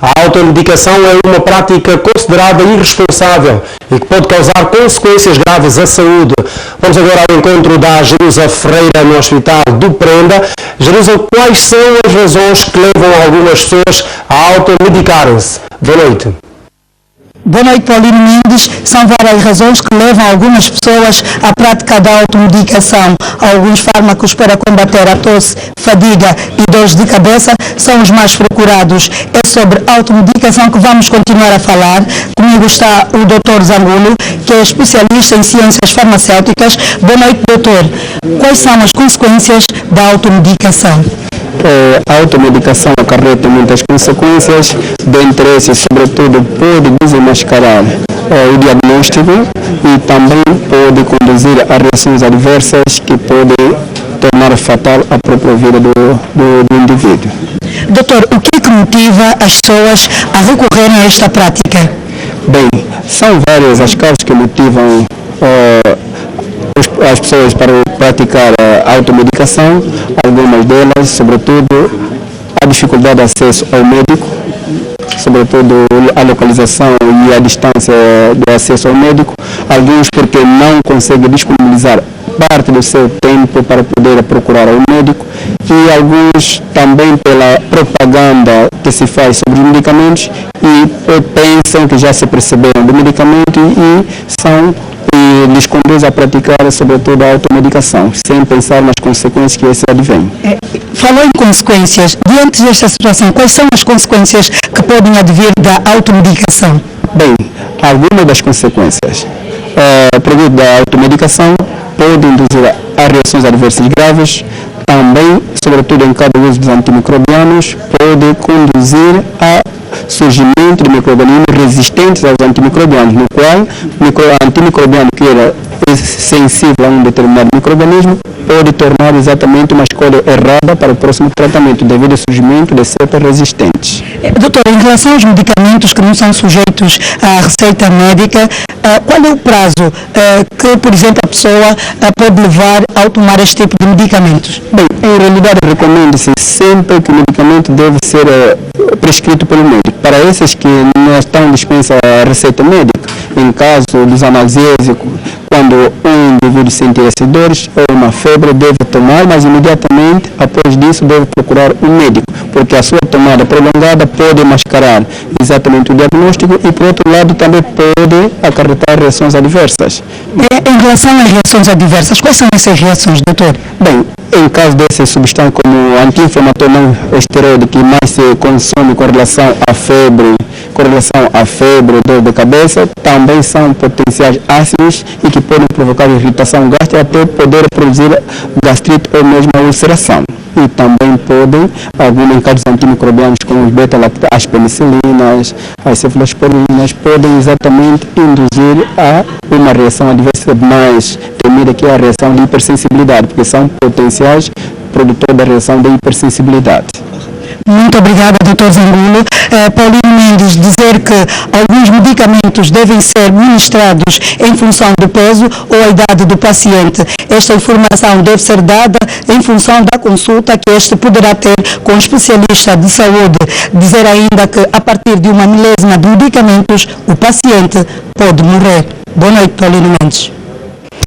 A automedicação é uma prática considerada irresponsável e que pode causar consequências graves à saúde. Vamos agora ao encontro da Jerusa Ferreira no Hospital do Prenda. Jerusa, quais são as razões que levam algumas pessoas a automedicarem-se? Boa noite. Boa noite, Paulino Mendes. São várias razões que levam algumas pessoas à prática da automedicação. Alguns fármacos para combater a tosse, fadiga e dores de cabeça são os mais procurados. É sobre automedicação que vamos continuar a falar. Comigo está o Dr. Zangulo, que é especialista em ciências farmacêuticas. Boa noite, doutor. Quais são as consequências da automedicação? A automedicação acarreta muitas consequências, dentre esses, sobretudo, pode desmascarar o diagnóstico e também pode conduzir a reações adversas que podem tornar fatal a própria vida do indivíduo. Doutor, o que motiva as pessoas a recorrerem a esta prática? Bem, são várias as causas que motivam as pessoas para praticar a automedicação. Algumas delas, sobretudo, a dificuldade de acesso ao médico, sobretudo a localização e a distância do acesso ao médico. Alguns porque não conseguem disponibilizar parte do seu tempo para poder procurar o médico, e alguns também pela propaganda que se faz sobre os medicamentos e pensam que já se perceberam do medicamento e lhes conduz a praticar, sobretudo, a automedicação, sem pensar nas consequências que esse advém. Falou em consequências. Diante desta situação, quais são as consequências que podem advir da automedicação? Bem, algumas das consequências. O produto da automedicação pode induzir a reações adversas graves. Também, sobretudo em cada uso dos antimicrobianos, pode conduzir a surgimento de micro-organismos resistentes aos antimicrobianos, no qual o antimicrobiano que era sensível a um determinado micro-organismo pode tornar exatamente uma escolha errada para o próximo tratamento, devido ao surgimento de cepas resistentes. Doutor, em relação aos medicamentos que não são sujeitos à receita médica, qual é o prazo que, por exemplo, a pessoa pode levar ao tomar este tipo de medicamentos? Bem, em realidade recomenda-se sempre que o medicamento deve ser prescrito pelo médico. Para esses que não estão dispensa a receita médica, em caso dos analgésicos, quando um indivíduo sentir esses dores ou uma febre, deve tomar, mas imediatamente após disso deve procurar um médico, porque a sua tomada prolongada pode mascarar exatamente o diagnóstico e, por outro lado, também pode acarretar reações adversas. Em relação às reações adversas, quais são essas reações, doutor? Bem, em caso dessas substâncias como o anti-inflamatório não esteroide, que mais se consome com relação à febre, dor de cabeça, também são potenciais ácidos e que podem provocar irritação gástrica até poder produzir gastrite ou mesmo ulceração. E também podem, em casos antimicrobianos como os beta-lactases, as penicilinas, as cefalosporinas, podem exatamente induzir a uma reação adversa mais temida, que é a reação de hipersensibilidade, porque são potenciais produtores da reação de hipersensibilidade. Muito obrigada, Dr. Zangulo. Paulino Mendes, dizer que alguns medicamentos devem ser ministrados em função do peso ou a idade do paciente. Esta informação deve ser dada em função da consulta que este poderá ter com um especialista de saúde. Dizer ainda que a partir de uma milésima de medicamentos, o paciente pode morrer. Boa noite, Paulino Mendes.